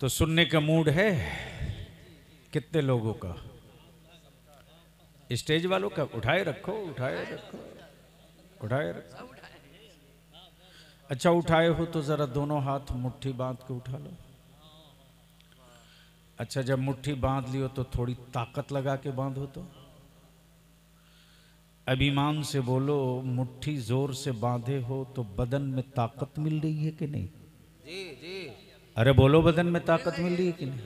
तो सुनने का मूड है कितने लोगों का? स्टेज वालों का? उठाए रखो, उठाए रखो, उठाए रखो। अच्छा, उठाए हो तो जरा दोनों हाथ मुट्ठी बांध के उठा लो। अच्छा, जब मुट्ठी बांध लियो तो थोड़ी ताकत लगा के बांधो। तो अभिमान से बोलो, मुट्ठी जोर से बांधे हो तो बदन में ताकत मिल रही है कि नहीं? जी जी। अरे बोलो, बदन में ताकत मिल रही है कि नहीं?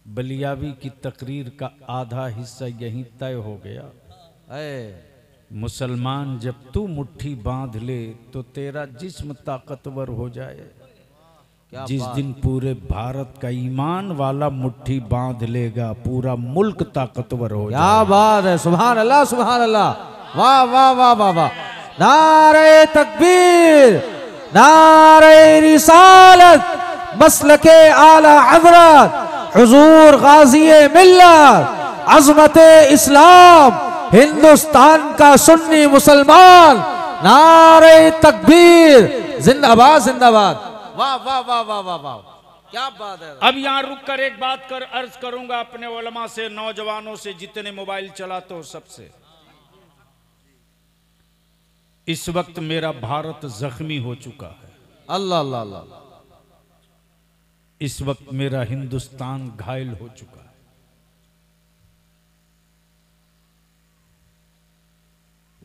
बलियावी की तकरीर का आधा हिस्सा यहीं तय हो गया। मुसलमान, जब तू मुट्ठी बांध ले तो तेरा जिस्म ताकतवर हो जाए। जिस दिन पूरे भारत का ईमान वाला मुट्ठी बांध लेगा, पूरा मुल्क ताकतवर हो जाए। क्या बात है, सुभान अल्लाह, सुभान अल्लाह, वाह वाह वाह वाह वाह। नारे तकबीर, नारे रिसालत, मसलके आला हज़रत हुजूर गाज़ी मिल्लत, अज़मत इस्लाम, हिंदुस्तान का सुन्नी मुसलमान, नारे तकबीर, जिंदाबाद जिंदाबाद। वाह वाह वाह वाह वाह वाह, क्या बात है। अब यहाँ रुक कर एक बात कर अर्ज करूंगा अपने उलमा से, नौजवानों से, जितने मोबाइल चलाते हो सबसे। इस वक्त मेरा भारत जख्मी हो चुका है। अल्लाह अल्लाह अल्लाह। इस वक्त मेरा हिंदुस्तान घायल हो चुका है।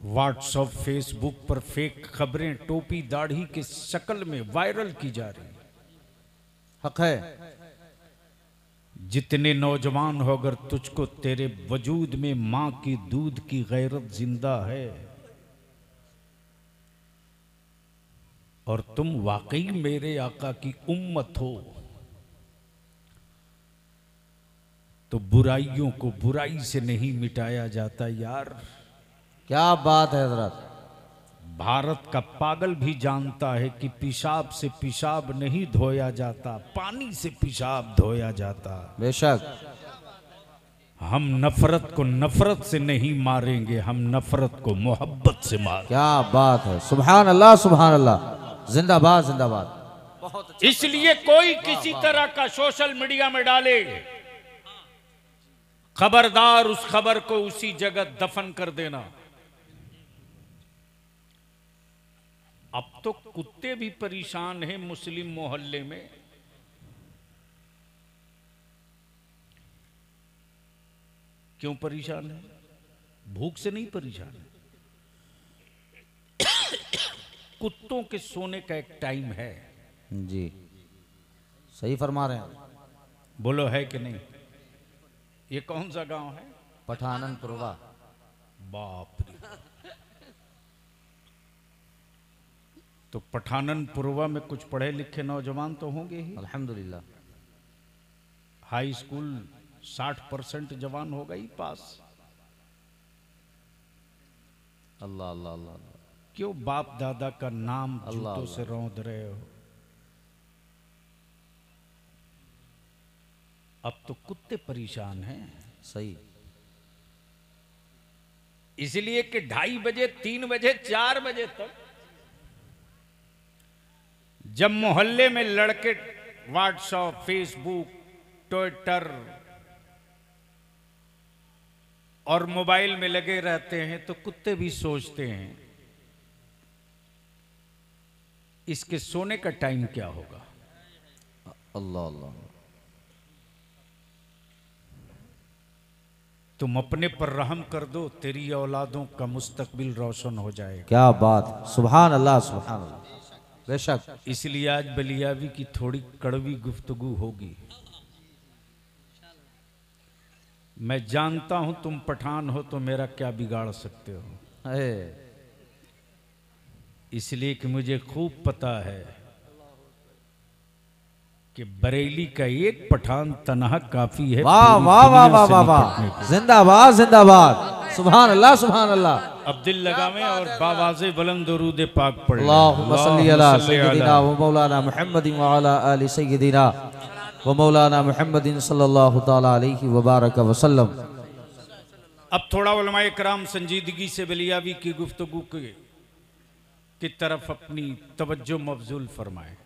व्हाट्सएप, फेसबुक पर फेक खबरें टोपी दाढ़ी के शक्ल में वायरल की जा रही है। हक है। जितने नौजवान हो, अगर तुझको तेरे वजूद में मां की दूध की गैरत जिंदा है और तुम वाकई मेरे आका की उम्मत हो, तो बुराइयों को बुराई से नहीं मिटाया जाता यार। क्या बात है हजरत। भारत का पागल भी जानता है कि पेशाब से पेशाब नहीं धोया जाता, पानी से पेशाब धोया जाता। बेशक। हम नफरत को नफरत से नहीं मारेंगे, हम नफरत को मोहब्बत से मारेंगे। क्या बात है, सुभान अल्लाह, सुभान अल्लाह, जिंदाबाद जिंदाबाद। इसलिए कोई किसी तरह का सोशल मीडिया में डाले, खबरदार उस खबर को उसी जगह दफन कर देना। अब तो कुत्ते भी परेशान हैं मुस्लिम मोहल्ले में। क्यों परेशान है? भूख से नहीं परेशान है। कुत्तों के सोने का एक टाइम है। जी, सही फरमा रहे हैं। बोलो, है कि नहीं? ये कौन सा गांव है? पठाननपुरवा। बाप रे। तो पठाननपुरवा में कुछ पढ़े लिखे नौजवान तो होंगे ही। अल्हम्दुलिल्लाह। हाई स्कूल 60% जवान होगा ही पास। अल्लाह अल्लाह अल्लाह। क्यों बाप दादा का नाम अल्लाह जूतों से रौंद रहे हो? अब तो कुत्ते परेशान हैं। सही। इसलिए कि 2:30 बजे, 3 बजे, 4 बजे तक जब मोहल्ले में लड़के व्हाट्सएप, फेसबुक, ट्विटर और मोबाइल में लगे रहते हैं, तो कुत्ते भी सोचते हैं इसके सोने का टाइम क्या होगा। अल्लाह अल्लाह। तुम अपने पर रहम कर दो, तेरी औलादों का मुस्तकबिल रोशन हो जाएगा। क्या बात, सुभान अल्लाह, सुभान अल्लाह। बेशक। इसलिए आज बलियावी की थोड़ी कड़वी गुफ्तगू होगी। मैं जानता हूं तुम पठान हो तो मेरा क्या बिगाड़ सकते हो, इसलिए कि मुझे खूब पता है कि बरेली का एक पठान तनहा काफी है। वाह वाह वाह वाह वाह वाह, जिंदाबाद जिंदाबाद, सुभान अल्लाह, सुभान अल्लाह। अब दिल लगावें और बावाज़े बुलंद दुरूद पाक पढ़ें। अल्लाहुम्मा सल्ली अला सय्यदिना व मौलाना मुहम्मदिन व अला आलि सय्यदिना व मौलाना मुहम्मदिन सल्लल्लाहु तआला अलैहि व बारक व सल्लम। अब थोड़ा उलमाए कराम संजीदगी से बलियावी की गुफ्तगू की तरफ अपनी तवज्जो मबजूल फरमाएं।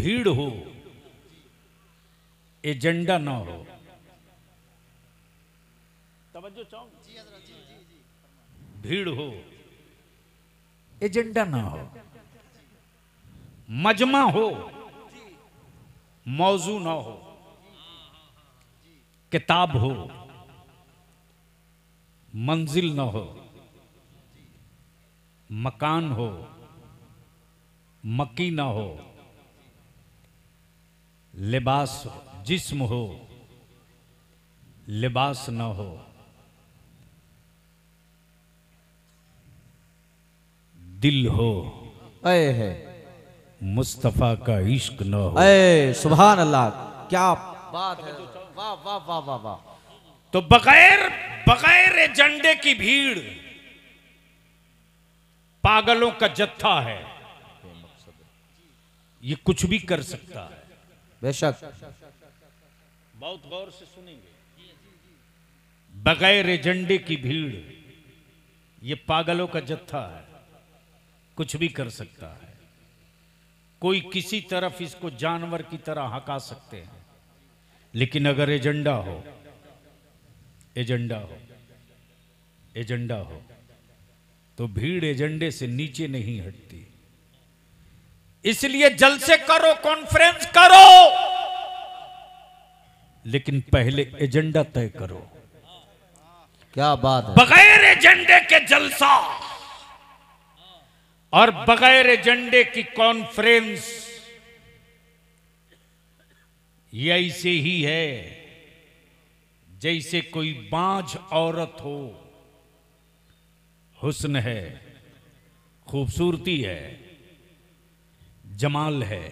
भीड़ हो, एजेंडा ना हो। तवज्जो चाहो, भीड़ हो, एजेंडा ना हो, मजमा हो, मौजू ना हो, किताब हो, मंजिल ना हो, मकान हो, मकी ना हो, लिबास हो, जिस्म हो, लिबास ना हो, दिल हो, अय है मुस्तफा का इश्क न हो। अय सुभान अल्लाह, क्या बात है, वाह वाह वाह वाह वाह। तो बगैर बगैर एजेंडे की भीड़ पागलों का जत्था है, ये कुछ भी कर सकता है। बेशक, बहुत गौर से सुनेंगे। बगैर एजेंडे की भीड़ ये पागलों का जत्था है, कुछ भी कर सकता है। कोई किसी तरफ इसको जानवर की तरह हका सकते हैं, लेकिन अगर एजेंडा हो, एजेंडा हो, एजेंडा हो, तो भीड़ एजेंडे से नीचे नहीं हटती। इसलिए जलसे करो, कॉन्फ्रेंस करो, लेकिन पहले एजेंडा तय करो। क्या बात है। बगैर एजेंडे के जलसा और बगैर एजेंडे की कॉन्फ्रेंस ये ऐसे ही है जैसे कोई बांझ औरत हो, हुस्न है, खूबसूरती है, जमाल है,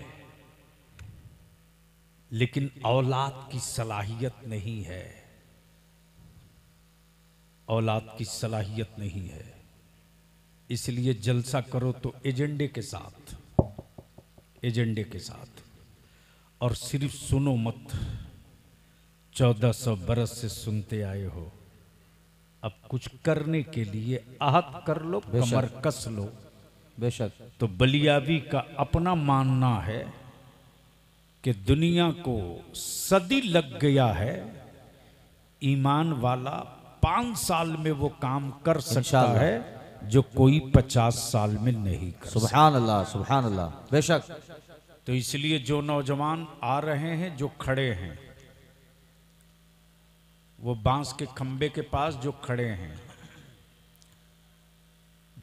लेकिन औलाद की सलाहियत नहीं है, औलाद की सलाहियत नहीं है। इसलिए जलसा करो तो एजेंडे के साथ, एजेंडे के साथ, और सिर्फ सुनो मत। 1400 बरस से सुनते आए हो, अब कुछ करने के लिए आहत कर लो, कमर कस लो। बेशक। तो बलियाबी का अपना मानना है कि दुनिया को सदी लग गया है, ईमान वाला 5 साल में वो काम कर सकता है जो कोई 50 साल में नहीं कर सकता। सुभान अल्लाह, सुभान अल्लाह। बेशक। तो इसलिए जो नौजवान आ रहे हैं, जो खड़े हैं, वो बांस के खंबे के पास जो खड़े हैं,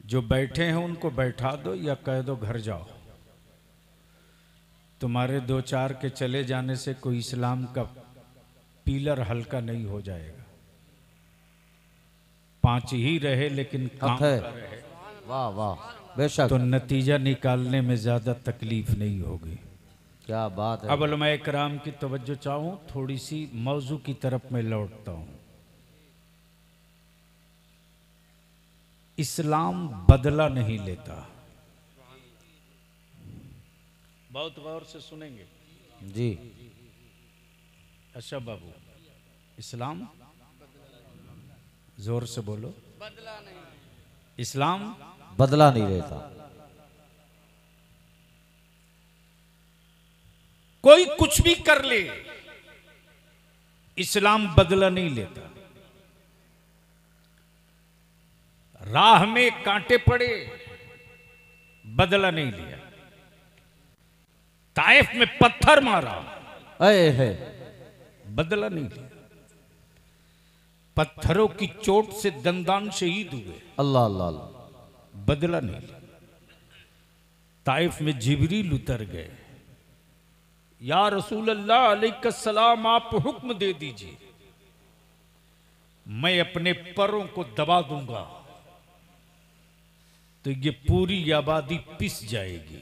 जो बैठे हैं उनको बैठा दो या कह दो घर जाओ। तुम्हारे 2-4 के चले जाने से कोई इस्लाम का पिलर हल्का नहीं हो जाएगा। 5 ही रहे लेकिन काम है। रहे, वाह वाह। बेशक। तो नतीजा निकालने में ज्यादा तकलीफ नहीं होगी। क्या बात है। अब उलमाए कराम की तवज्जो चाहूं, थोड़ी सी मौजू की तरफ मैं लौटता हूं। इस्लाम बदला नहीं लेता। बहुत गौर से सुनेंगे जी। अच्छा बाबू, इस्लाम जोर से बोलो। इस्लाम बदला नहीं लेता। कोई कुछ भी कर ले, इस्लाम बदला नहीं लेता। राह में कांटे पड़े, बदला नहीं लिया। ताइफ में पत्थर मारा, अय है, बदला नहीं लिया। पत्थरों की चोट से दंदान शहीद हुए, अल्लाह अल्लाह अल्लाह। बदला नहीं लिया। ताइफ में जिब्रील उतर गए, या रसूल अल्लाह अलैहिस्सलाम आप हुक्म दे दीजिए, मैं अपने परों को दबा दूंगा तो ये पूरी आबादी पिस जाएगी।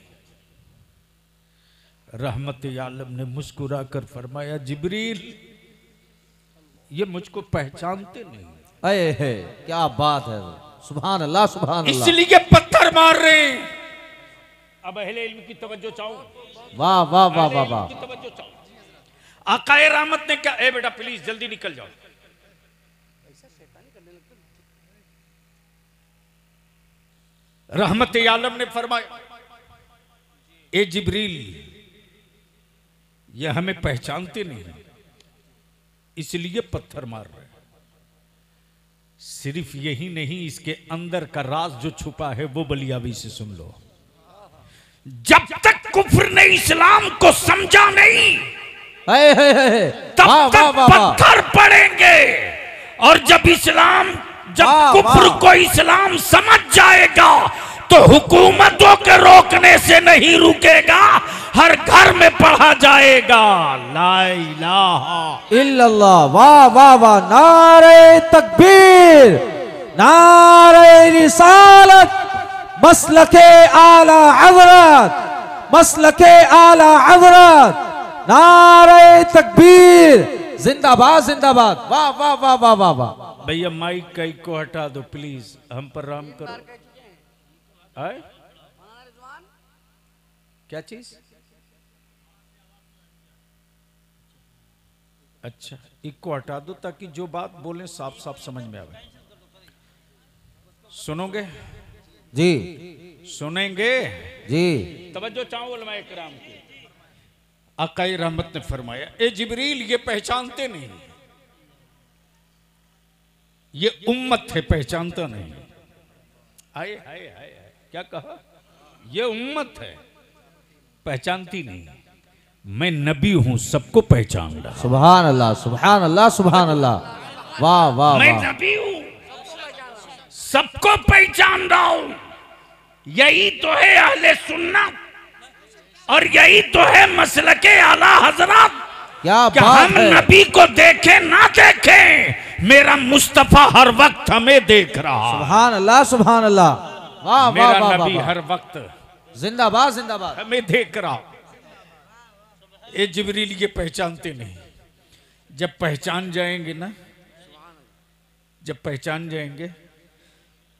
रहमत आलम ने मुस्कुराकर फरमाया, जिब्रील ये मुझको पहचानते नहीं। अय है, क्या बात है। सुभान अल्लाह, सुभान अल्लाह। इसलिए पत्थर मार रहे हैं। अब अहले इल्म की तवज्जो चाहो। वाह वाह वाह वाह वाह। तवज्जो चाहो। आकाए रहमत ने क्या, ए बेटा प्लीज जल्दी निकल जाओ। रहमत आलम ने फरमाया, ए जिब्रील ये हमें पहचानते नहीं, इसलिए पत्थर मार रहे हैं। सिर्फ यही नहीं, इसके अंदर का राज जो छुपा है वो बलियाबी से सुन लो। जब तक कुफ्र ने इस्लाम को समझा नहीं, तब तक पत्थर पड़ेंगे। और जब कुफ्र को इस्लाम समझ जाएगा तो हुकूमतों के रोकने से नहीं रुकेगा, हर घर में पढ़ा जाएगा ला इलाहा इल्लल्लाह। वाह वाह वाह, नारे तकबीर, नारे रिसालत, मसलके आला हज़रत, मसलके आला हज़रत, नारे तकबीर, जिंदाबाद जिंदाबाद। वाह वाह वाह वाह वाह वाह। भैया माइक कई को हटा दो प्लीज, हम पर राम करो। आए? क्या चीज? अच्छा, इको हटा दो ताकि जो बात बोले साफ साफ समझ में आवे। सुनोगे जी? सुनेंगे जी। तवज्जो चाहो उलमाए किराम की। आकाए रहमत ने फरमाया, ए जिब्रील ये पहचानते नहीं, ये उम्मत है पहचानता नहीं। आए हाय हाय, क्या कहा? ये उम्मत है पहचानती नहीं। मैं नबी हूं, सबको पहचान रहा। सुभान अल्लाह सुभान अल्लाह सुभान अल्लाह। वाह वाह। मैं नबी हूं, सबको पहचान रहा हूं। यही तो है अहले सुन्नत और यही तो है मसलके आला हजरत। क्या कि बात हम है। नबी को देखें ना देखें, मेरा मुस्तफा हर वक्त हमें देख रहा। सुभान अल्लाह सुभान अल्लाह। वाह मेरा वाह वाह नबी वाह। हर वक्त जिंदाबाद जिंदाबाद। हमें देख रहा। ए जिब्रील ये पहचानते नहीं। जब पहचान जाएंगे ना, जब पहचान जाएंगे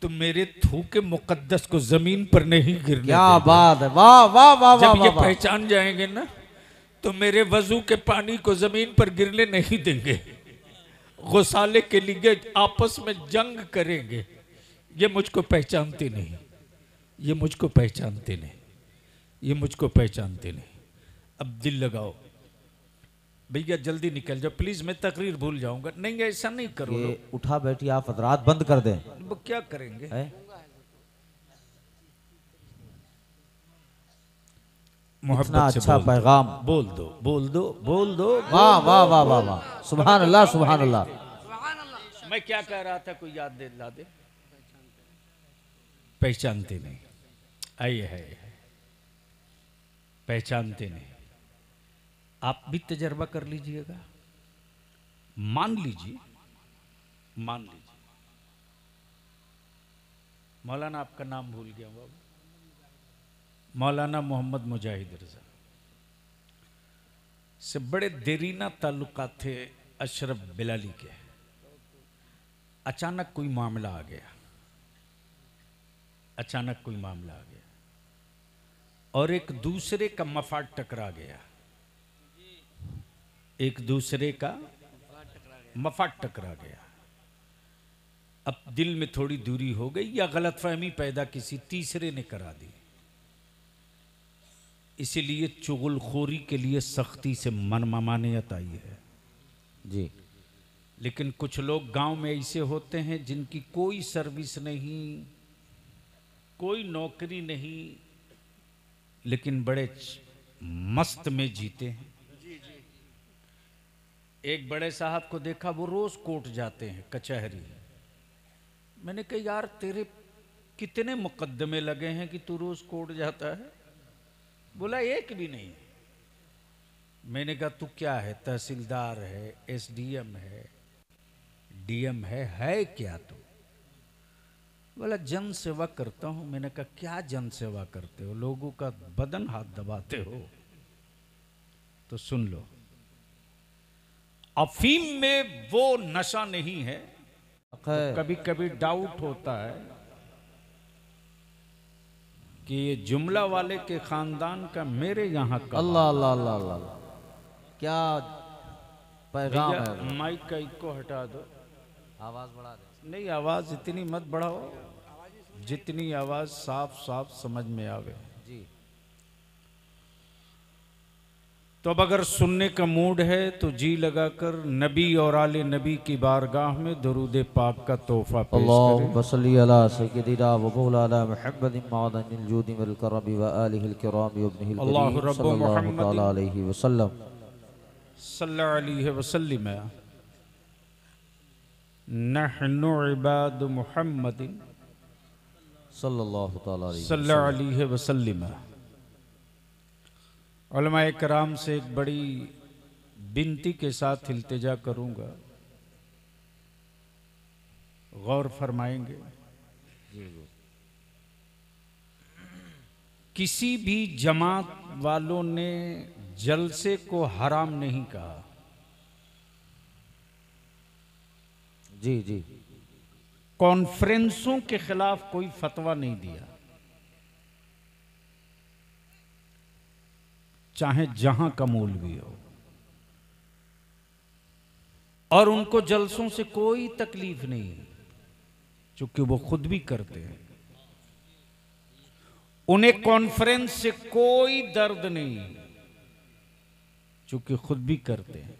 तो मेरे थूके मुकद्दस को जमीन पर नहीं गिरने क्या देंगे। बात है। वाह वाह वाह वाह जब ये वाह। पहचान जाएंगे ना तो मेरे वजू के पानी को जमीन पर गिरने नहीं देंगे। गुसाले के लिए आपस में जंग करेंगे। ये मुझको पहचानते नहीं, ये मुझको पहचानते नहीं, ये मुझको पहचानते नहीं। अब दिल लगाओ भैया, जल्दी निकल जाओ प्लीज, मैं तकरीर भूल जाऊंगा। नहीं ऐसा नहीं करो। ये उठा बैठी आप हजरात बंद कर दें। वो क्या करेंगे? है? मोहब्बत इतना से अच्छा बोल दो, पैगाम। बोल दो बोल दो बोल दो। वाह वाह वाह वाह वाह। सुभान अल्लाह सुभान अल्लाह। मैं क्या कह रहा था, कोई याद दे ला दे। पहचानते नहीं। आइए है, पहचानते नहीं। आप भी तजर्बा कर लीजिएगा। मान लीजिए, मान लीजिए मौलाना, आपका नाम भूल गया बाबू, मौलाना मोहम्मद मुजाहिद रजा से बड़े देरीना ताल्लुकात थे अशरफ बिलाली के। अचानक कोई मामला आ गया, अचानक कोई मामला आ गया और एक दूसरे का मफाद टकरा गया, एक दूसरे का मफाद टकरा गया। अब दिल में थोड़ी दूरी हो गई या गलतफहमी पैदा किसी तीसरे ने करा दी। इसीलिए चुगलखोरी के लिए सख्ती से मनमानियत आई है जी। लेकिन कुछ लोग गांव में ऐसे होते हैं जिनकी कोई सर्विस नहीं, कोई नौकरी नहीं, लेकिन बड़े मस्त में जीते हैं। एक बड़े साहब को देखा, वो रोज कोर्ट जाते हैं, कचहरी। मैंने कहा यार तेरे कितने मुकद्दमे लगे हैं कि तू रोज कोर्ट जाता है? बोला एक भी नहीं। मैंने कहा तू क्या है, तहसीलदार है, एसडीएम है, डीएम है क्या तू? बोला जन सेवा करता हूं। मैंने कहा क्या जन सेवा करते हो? लोगों का बदन हाथ दबाते हो। तो सुन लो, अफीम में वो नशा नहीं है। तो कभी कभी डाउट होता है कि ये जुमला वाले के खानदान का मेरे यहाँ का। अल्लाह अल्लाह अल्लाह अल्लाह, क्या पैगाम है। माइक का इको हटा दो, आवाज बढ़ा दे। नहीं आवाज इतनी मत बढ़ाओ, जितनी आवाज साफ साफ समझ में आवे। जी। तो अब अगर सुनने का मूड है तो जी लगाकर नबी और आले नबी की बारगाह में दरूद पाक का तोहफा पेश करें। अल्लाहुम्मा सल्ली अला सय्यिदिना व मौलाना मुहम्मदिन मअदनिल जूदि वल करम व आलिहिल किराम व इब्निहिल अल्लाहु करीम रब्बु सल्लल्लाहु तआला अलैहि वसल्लम। सल्लल्लाहु अलैहि वसल्लम। नहनु इबाद मुहम्मदिन सल्लल्लाहु तआला अलैहि सल्लल्लाहु अलैहि वसल्लम। उलमाए कराम से एक बड़ी बिनती के साथ इल्तिजा करूंगा, गौर फरमाएंगे। किसी भी जमात वालों ने जलसे को हराम नहीं कहा। जी जी। कॉन्फ्रेंसों के खिलाफ कोई फतवा नहीं दिया, चाहे जहां का मौलवी हो, और उनको जलसों से कोई तकलीफ नहीं, चूंकि वो खुद भी करते हैं। उन्हें कॉन्फ्रेंस से कोई दर्द नहीं, चूंकि खुद भी करते हैं।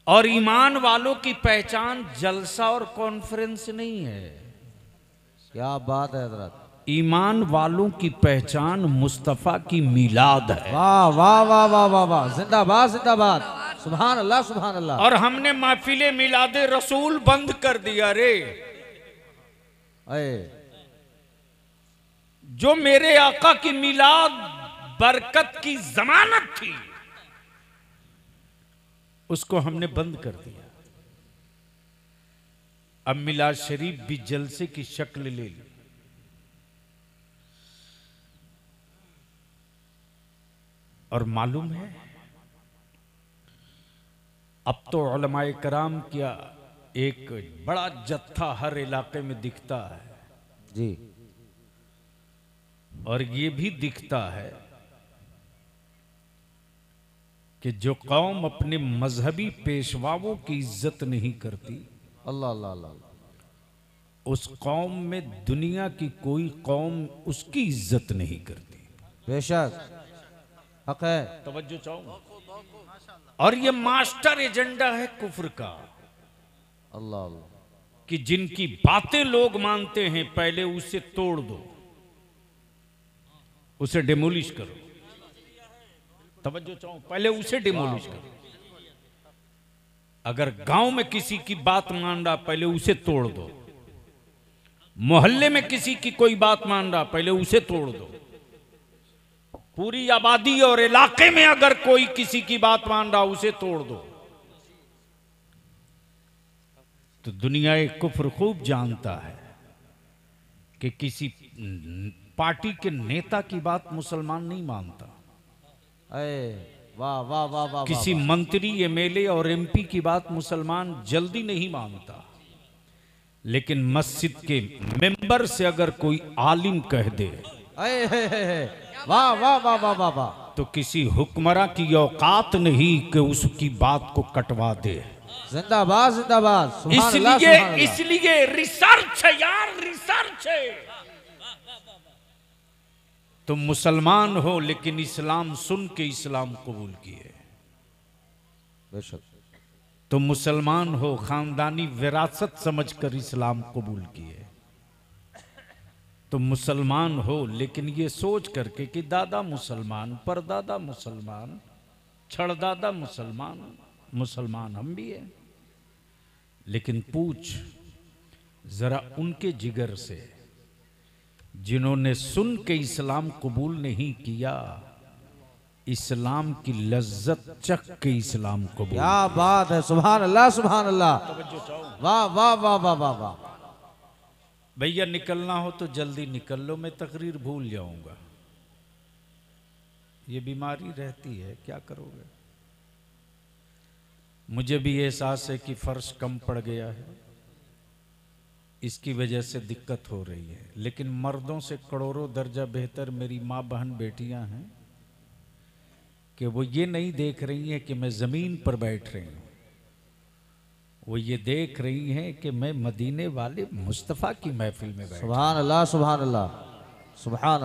और ईमान वालों की पहचान जलसा और कॉन्फ्रेंस नहीं है। क्या बात है हजरत। ईमान वालों की पहचान मुस्तफा की मिलाद है। वाह वाह वाह वाह वाह वाह, जिंदाबाद जिंदाबाद, सुभान अल्लाह सुभान अल्लाह। और हमने महफिले मिलाद रसूल बंद कर दिया रे। जो मेरे आका की मिलाद बरकत की जमानत थी, उसको हमने बंद कर दिया। अब मिलाद शरीफ भी जलसे की शक्ल ले ली। और मालूम है, अब तो उलमाए कराम क्या एक बड़ा जत्था हर इलाके में दिखता है जी। और ये भी दिखता है कि जो कौम अपने मजहबी पेशवाओं की इज्जत नहीं करती, अल्लाह अल्लाह अल्लाह, उस कौम में दुनिया की कोई कौम उसकी इज्जत नहीं करती। बेशक हक है। तवज्जो चाहूंगा। और ये मास्टर एजेंडा है कुफ्र का, अल्लाह अल्लाह, कि जिनकी बातें लोग मानते हैं पहले उसे तोड़ दो, उसे डिमोलिश करो। तवज्जो चाहूं, पहले उसे डिमोलिश करो। अगर गांव में किसी की बात मान रहा, पहले उसे तोड़ दो। मोहल्ले में किसी की कोई बात मान रहा, पहले उसे तोड़ दो। पूरी आबादी और इलाके में अगर कोई किसी की बात मान रहा, उसे तोड़ दो। तो दुनिया एक कुफ्र खूब जानता है कि किसी पार्टी के नेता की बात मुसलमान नहीं मानता। वाह वाह वाह वाह। किसी मंत्री, एमएलए और एमपी की बात मुसलमान जल्दी नहीं मानता। लेकिन मस्जिद के मेंबर से अगर कोई आलिम कह दे, वाह वाह वाह वाह वाह वाह, तो किसी हुक्मरां की औकात नहीं कि उसकी बात को कटवा दे। जिंदाबाद जिंदाबाद, सुभान अल्लाह सुभान अल्लाह। इसलिए रिसर्च है यार, रिसर्च है। तुम मुसलमान हो लेकिन इस्लाम सुन के इस्लाम कबूल किए। बेशक। तुम मुसलमान हो खानदानी विरासत समझकर इस्लाम कबूल किए। तुम मुसलमान हो लेकिन ये सोच करके कि दादा मुसलमान, परदादा मुसलमान, छड़दादा मुसलमान, मुसलमान हम भी हैं। लेकिन पूछ जरा उनके जिगर से जिन्होंने सुन के इस्लाम कबूल नहीं किया, इस्लाम की लज्जत चख के इस्लाम कबूल। क्या बात है, सुभान अल्लाह सुभान अल्लाह, वाह वाह वाह वाह वाह वाह। भैया निकलना हो तो जल्दी निकल लो, मैं तकरीर भूल जाऊंगा। ये बीमारी रहती है, क्या करोगे। मुझे भी एहसास है कि फर्श कम पड़ गया है, इसकी वजह से दिक्कत हो रही है। लेकिन मर्दों से करोड़ों दर्जा बेहतर मेरी माँ बहन बेटियां हैं कि वो ये नहीं देख रही हैं कि मैं ज़मीन पर बैठ रही हूँ, वो ये देख रही हैं कि मैं मदीने वाले मुस्तफ़ा की महफिल में बैठ। सुभान अल्लाह सुभान अल्लाह सुभान अल्लाह।